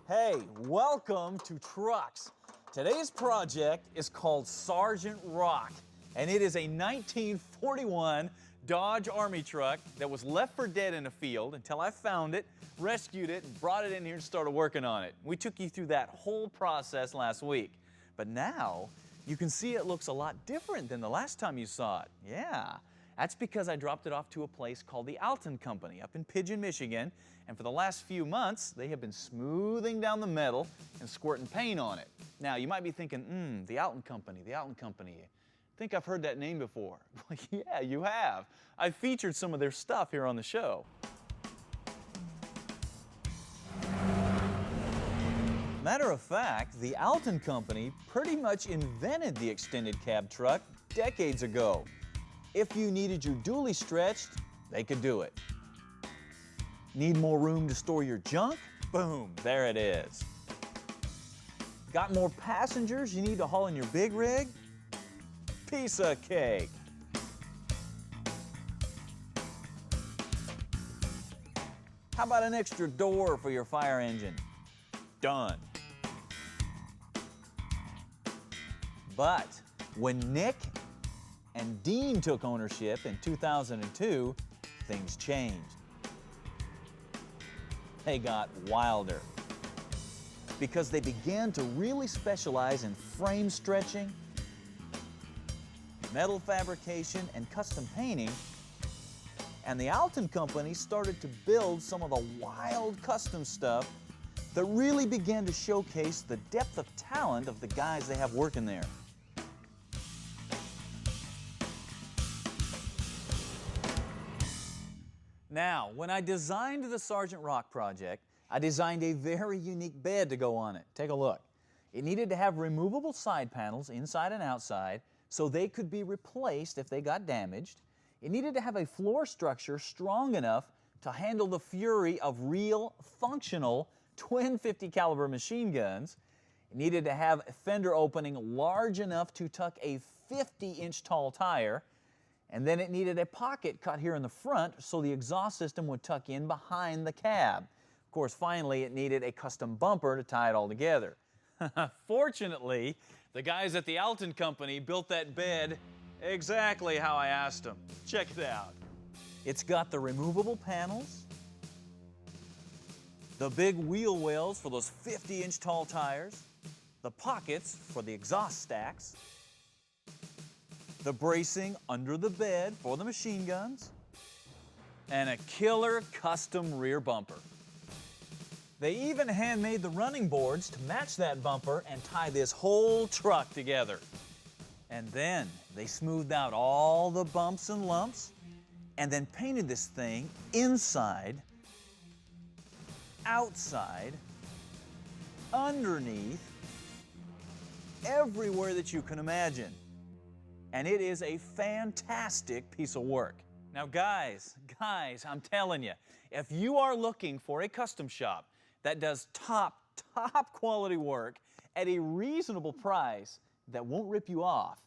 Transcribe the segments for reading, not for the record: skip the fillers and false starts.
Hey, welcome to Trucks. Today's project is called Sgt Rock, and it is a 1941 Dodge Army truck that was left for dead in a field until I found it, rescued it, and brought it in here and started working on it. We took you through that whole process last week. But now, you can see it looks a lot different than the last time you saw it. Yeah, that's because I dropped it off to a place called the Alton Company up in Pigeon, Michigan, and for the last few months, they have been smoothing down the metal and squirting paint on it. Now, you might be thinking, the Alton Company, the Alton Company. I think I've heard that name before. Well, yeah, you have. I've featured some of their stuff here on the show. Matter of fact, the Alton Company pretty much invented the extended cab truck decades ago. If you needed your dually stretched, they could do it. Need more room to store your junk? Boom, there it is. Got more passengers you need to haul in your big rig? Piece of cake. How about an extra door for your fire engine? Done. But when Nick and Dean took ownership in 2002, things changed. They got wilder because they began to really specialize in frame stretching, metal fabrication, and custom painting. And the Alton Company started to build some of the wild custom stuff that really began to showcase the depth of talent of the guys they have working there. Now, when I designed the Sgt Rock project, I designed a very unique bed to go on it. Take a look. It needed to have removable side panels inside and outside so they could be replaced if they got damaged. It needed to have a floor structure strong enough to handle the fury of real, functional twin 50 caliber machine guns. It needed to have a fender opening large enough to tuck a 50-inch tall tire. And then it needed a pocket cut here in the front so the exhaust system would tuck in behind the cab. Of course, finally, it needed a custom bumper to tie it all together. Fortunately, the guys at the Alton Company built that bed exactly how I asked them. Check it out. It's got the removable panels, the big wheel wells for those 50-inch tall tires, the pockets for the exhaust stacks, the bracing under the bed for the machine guns, and a killer custom rear bumper. They even handmade the running boards to match that bumper and tie this whole truck together. And then they smoothed out all the bumps and lumps and then painted this thing inside, outside, underneath, everywhere that you can imagine. And it is a fantastic piece of work. Now guys, I'm telling you, if you are looking for a custom shop that does top quality work at a reasonable price that won't rip you off,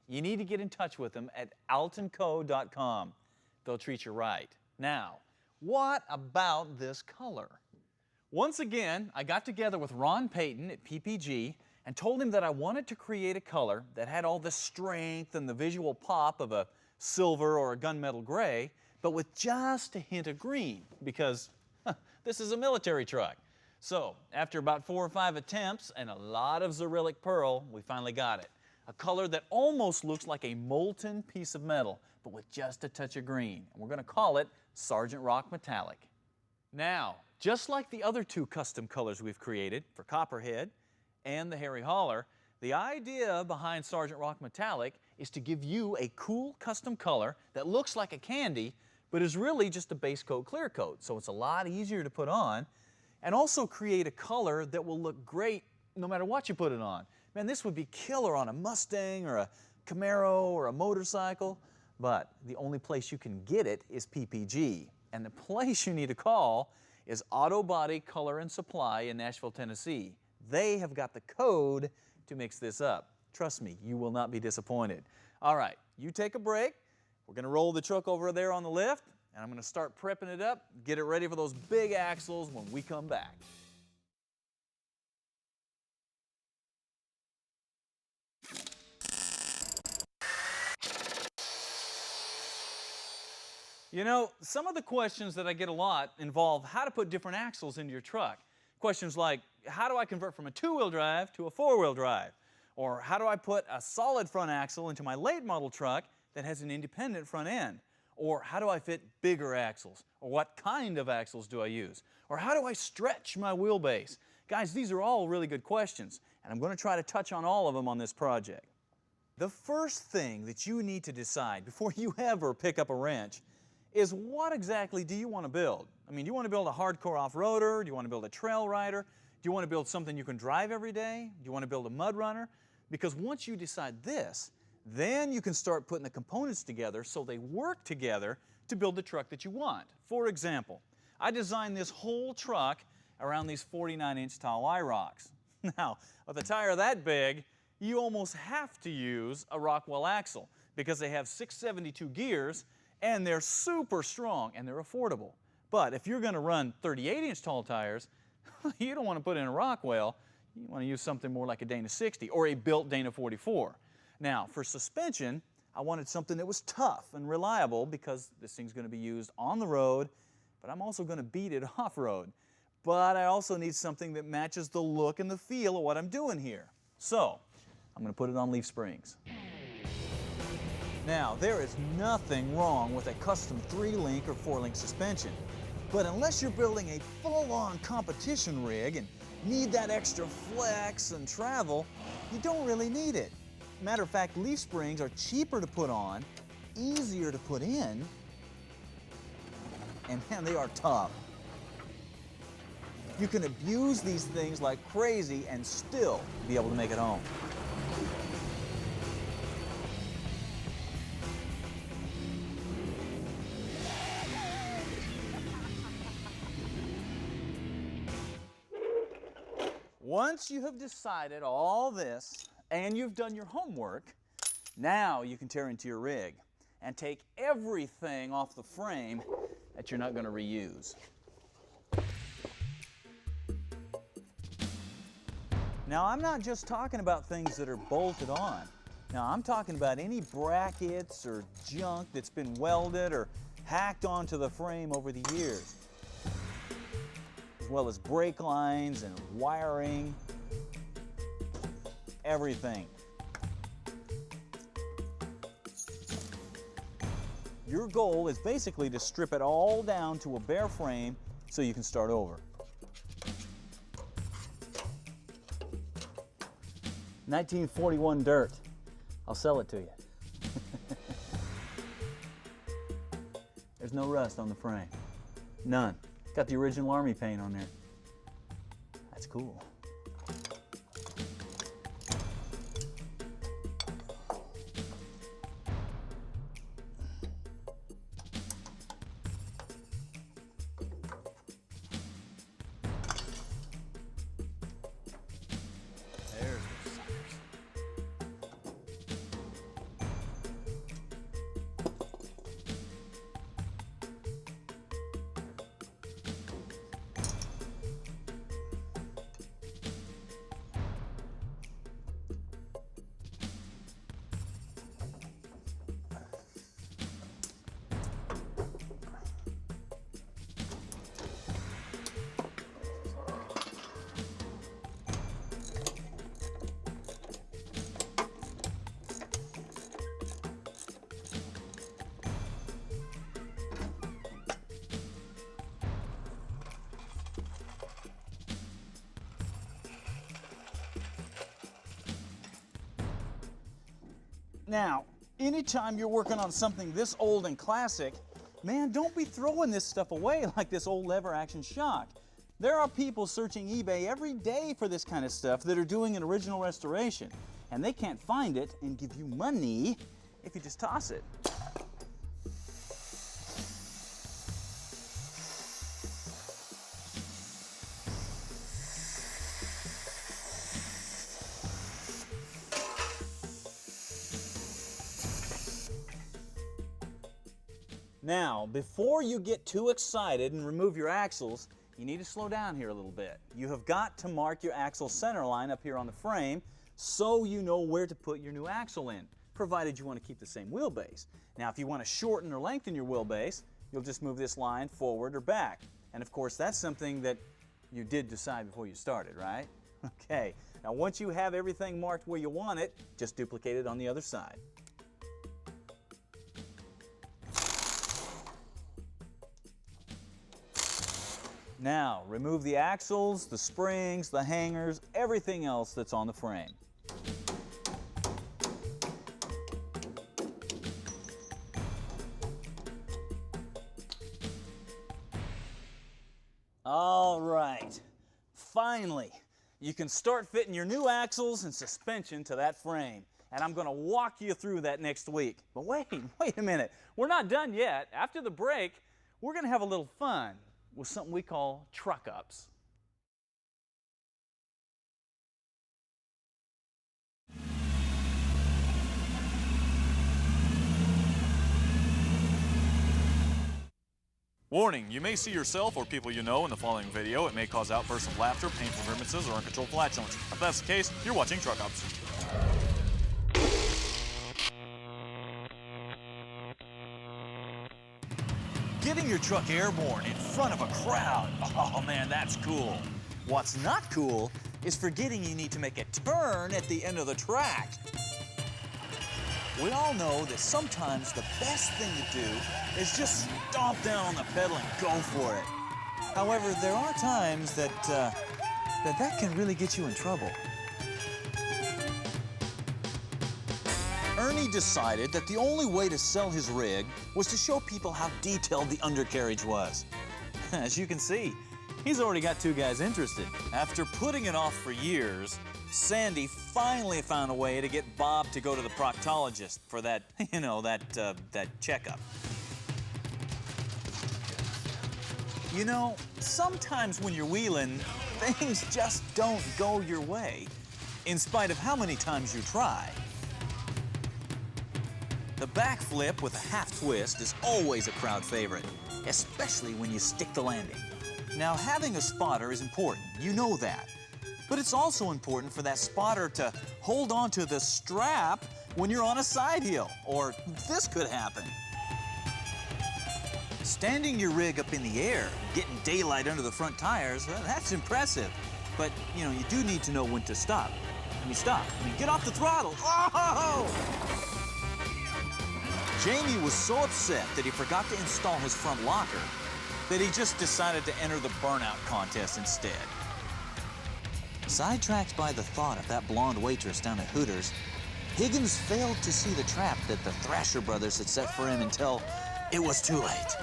you need to get in touch with them at altonco.com. They'll treat you right. Now, what about this color? Once again, I got together with Ron Payton at PPG and told him that I wanted to create a color that had all the strength and the visual pop of a silver or a gunmetal gray, but with just a hint of green, because this is a military truck. So, after about 4 or 5 attempts and a lot of Zerillic pearl, we finally got it. A color that almost looks like a molten piece of metal, but with just a touch of green. And we're going to call it Sgt Rock Metallic. Now, just like the other 2 custom colors we've created for Copperhead and the Harry Hauler, the idea behind Sgt Rock Metallic is to give you a cool custom color that looks like a candy, but is really just a base coat clear coat, so it's a lot easier to put on, and also create a color that will look great no matter what you put it on. Man, this would be killer on a Mustang or a Camaro or a motorcycle, but the only place you can get it is PPG, and the place you need to call is Auto Body Color and Supply in Nashville, Tennessee. They have got the code to mix this up. Trust me, you will not be disappointed. All right, you take a break. We're going to roll the truck over there on the lift, and I'm going to start prepping it up, get it ready for those big axles when we come back. You know, some of the questions that I get a lot involve how to put different axles into your truck. Questions like, how do I convert from a two-wheel drive to a four-wheel drive? Or how do I put a solid front axle into my late model truck that has an independent front end? Or how do I fit bigger axles? Or what kind of axles do I use? Or how do I stretch my wheelbase? Guys, these are all really good questions, and I'm going to try to touch on all of them on this project. The first thing that you need to decide before you ever pick up a wrench is what exactly do you want to build? I mean, do you want to build a hardcore off-roader? Do you want to build a trail rider? Do you want to build something you can drive every day? Do you want to build a mud runner? Because once you decide this, then you can start putting the components together so they work together to build the truck that you want. For example, I designed this whole truck around these 49-inch tall I-rocks. Now, with a tire that big, you almost have to use a Rockwell axle because they have 672 gears and they're super strong and they're affordable. But if you're going to run 38-inch tall tires, you don't want to put in a Rockwell. You want to use something more like a Dana 60 or a built Dana 44. Now, for suspension, I wanted something that was tough and reliable because this thing's going to be used on the road, but I'm also going to beat it off-road. But I also need something that matches the look and the feel of what I'm doing here. So, I'm going to put it on leaf springs. Now, there is nothing wrong with a custom 3-link or 4-link suspension. But unless you're building a full-on competition rig and need that extra flex and travel, you don't really need it. Matter of fact, leaf springs are cheaper to put on, easier to put in, and man, they are tough. You can abuse these things like crazy and still be able to make it home. Once you have decided all this and you've done your homework, now you can tear into your rig and take everything off the frame that you're not going to reuse. Now, I'm not just talking about things that are bolted on. Now, I'm talking about any brackets or junk that's been welded or hacked onto the frame over the years, as well as brake lines and wiring, everything. Your goal is basically to strip it all down to a bare frame so you can start over. 1941 dirt. I'll sell it to you. There's no rust on the frame. None. Got the original Army paint on there. That's cool. Now, anytime you're working on something this old and classic, man, don't be throwing this stuff away like this old lever action shock. There are people searching eBay every day for this kind of stuff that are doing an original restoration, and they can't find it and give you money if you just toss it. Now, before you get too excited and remove your axles, you need to slow down here a little bit. You have got to mark your axle center line up here on the frame so you know where to put your new axle in, provided you want to keep the same wheelbase. Now, if you want to shorten or lengthen your wheelbase, you'll just move this line forward or back. And of course, that's something that you did decide before you started, right? Okay, now once you have everything marked where you want it, just duplicate it on the other side. Now, remove the axles, the springs, the hangers, everything else that's on the frame. All right, finally, you can start fitting your new axles and suspension to that frame. And I'm going to walk you through that next week. But wait a minute. We're not done yet. After the break, we're going to have a little fun with something we call truck ups. Warning, you may see yourself or people you know in the following video. It may cause outbursts of laughter, painful grimaces, or uncontrolled flatulence. If that's the case, you're watching Truck Ops. Getting your truck airborne in front of a crowd, oh man, that's cool. What's not cool is forgetting you need to make a turn at the end of the track. We all know that sometimes the best thing to do is just stomp down on the pedal and go for it. However, there are times that can really get you in trouble. Ernie decided that the only way to sell his rig was to show people how detailed the undercarriage was. As you can see, he's already got 2 guys interested. After putting it off for years, Sandy finally found a way to get Bob to go to the proctologist for that, that checkup. You know, sometimes when you're wheeling, things just don't go your way, in spite of how many times you try. The backflip with a half twist is always a crowd favorite, especially when you stick the landing. Now, having a spotter is important, you know that. But it's also important for that spotter to hold on to the strap when you're on a side hill, or this could happen. Standing your rig up in the air, getting daylight under the front tires, well, that's impressive. But, you do need to know when to stop. Stop. Get off the throttle. Oh! Jamie was so upset that he forgot to install his front locker that he just decided to enter the burnout contest instead. Sidetracked by the thought of that blonde waitress down at Hooters, Higgins failed to see the trap that the Thrasher brothers had set for him until it was too late.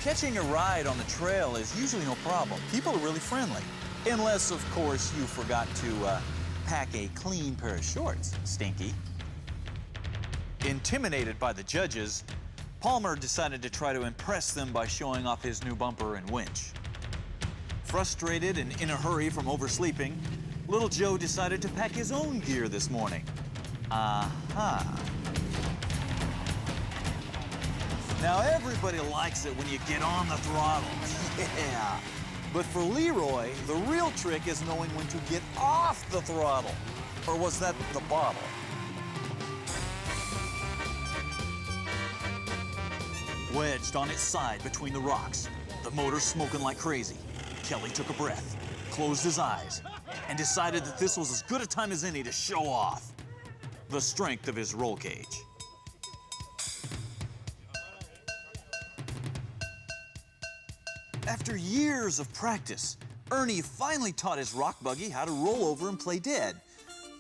Catching a ride on the trail is usually no problem. People are really friendly. Unless, of course, you forgot to pack a clean pair of shorts, Stinky. Intimidated by the judges, Palmer decided to try to impress them by showing off his new bumper and winch. Frustrated and in a hurry from oversleeping, Little Joe decided to pack his own gear this morning. Aha. Now everybody likes it when you get on the throttle. Yeah. But for Leroy, the real trick is knowing when to get off the throttle. Or was that the bottle? Wedged on its side between the rocks, the motor smoking like crazy, Kelly took a breath, closed his eyes, and decided that this was as good a time as any to show off the strength of his roll cage. After years of practice, Ernie finally taught his rock buggy how to roll over and play dead.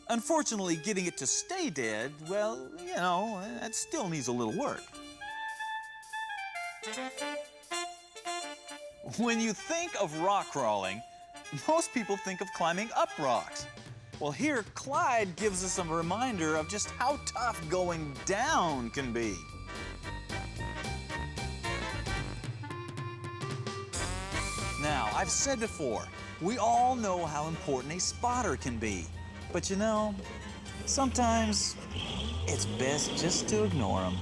Unfortunately, getting it to stay dead, well, that still needs a little work. When you think of rock crawling, most people think of climbing up rocks. Well, here, Clyde gives us a reminder of just how tough going down can be. Now, I've said before, we all know how important a spotter can be. But sometimes it's best just to ignore them.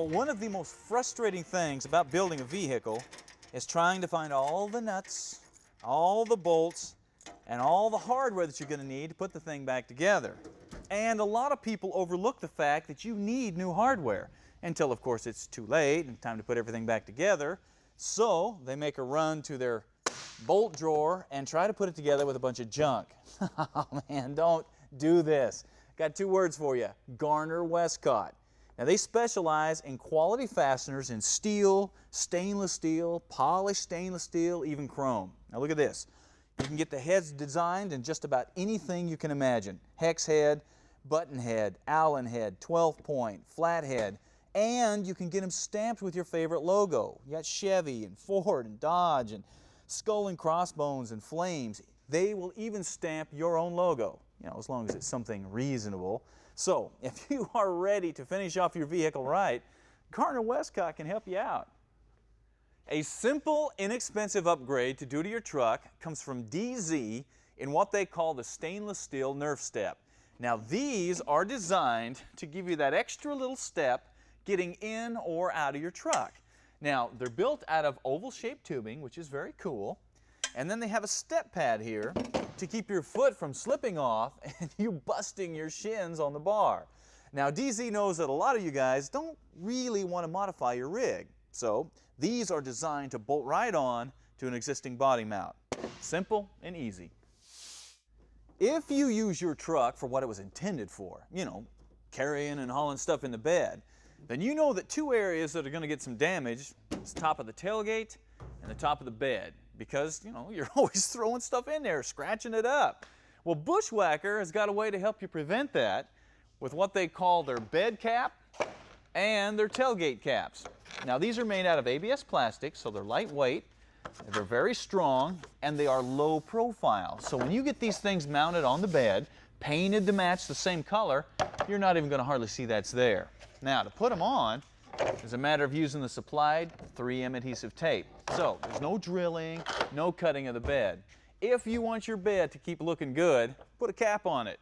One of the most frustrating things about building a vehicle is trying to find all the nuts, all the bolts, and all the hardware that you're going to need to put the thing back together. And a lot of people overlook the fact that you need new hardware until, of course, it's too late and time to put everything back together. So they make a run to their bolt drawer and try to put it together with a bunch of junk. Oh man, don't do this. Got 2 words for you: Garner Westcott. Now they specialize in quality fasteners in steel, stainless steel, polished stainless steel, even chrome. Now look at this. You can get the heads designed in just about anything you can imagine: hex head, button head, Allen head, 12-point, flat head, and you can get them stamped with your favorite logo. You got Chevy and Ford and Dodge and Skull and Crossbones and Flames. They will even stamp your own logo, as long as it's something reasonable. So if you are ready to finish off your vehicle right, Garner Westcott can help you out. A simple, inexpensive upgrade to do to your truck comes from DZ in what they call the stainless steel Nerf step. Now these are designed to give you that extra little step getting in or out of your truck. Now they're built out of oval-shaped tubing, which is very cool, and then they have a step pad here to keep your foot from slipping off and you busting your shins on the bar. Now DZ knows that a lot of you guys don't really want to modify your rig, so these are designed to bolt right on to an existing body mount. Simple and easy. If you use your truck for what it was intended for, carrying and hauling stuff in the bed, then you know that 2 areas that are going to get some damage is the top of the tailgate and the top of the bed, because you're always throwing stuff in there, scratching it up. Well, Bushwhacker has got a way to help you prevent that with what they call their bed cap and their tailgate caps. Now these are made out of ABS plastic, so they're lightweight, they're very strong, and they are low profile. So when you get these things mounted on the bed, painted to match the same color, you're not even going to hardly see that's there. Now to put them on is a matter of using the supplied 3M adhesive tape. So there's no drilling, no cutting of the bed. If you want your bed to keep looking good, put a cap on it.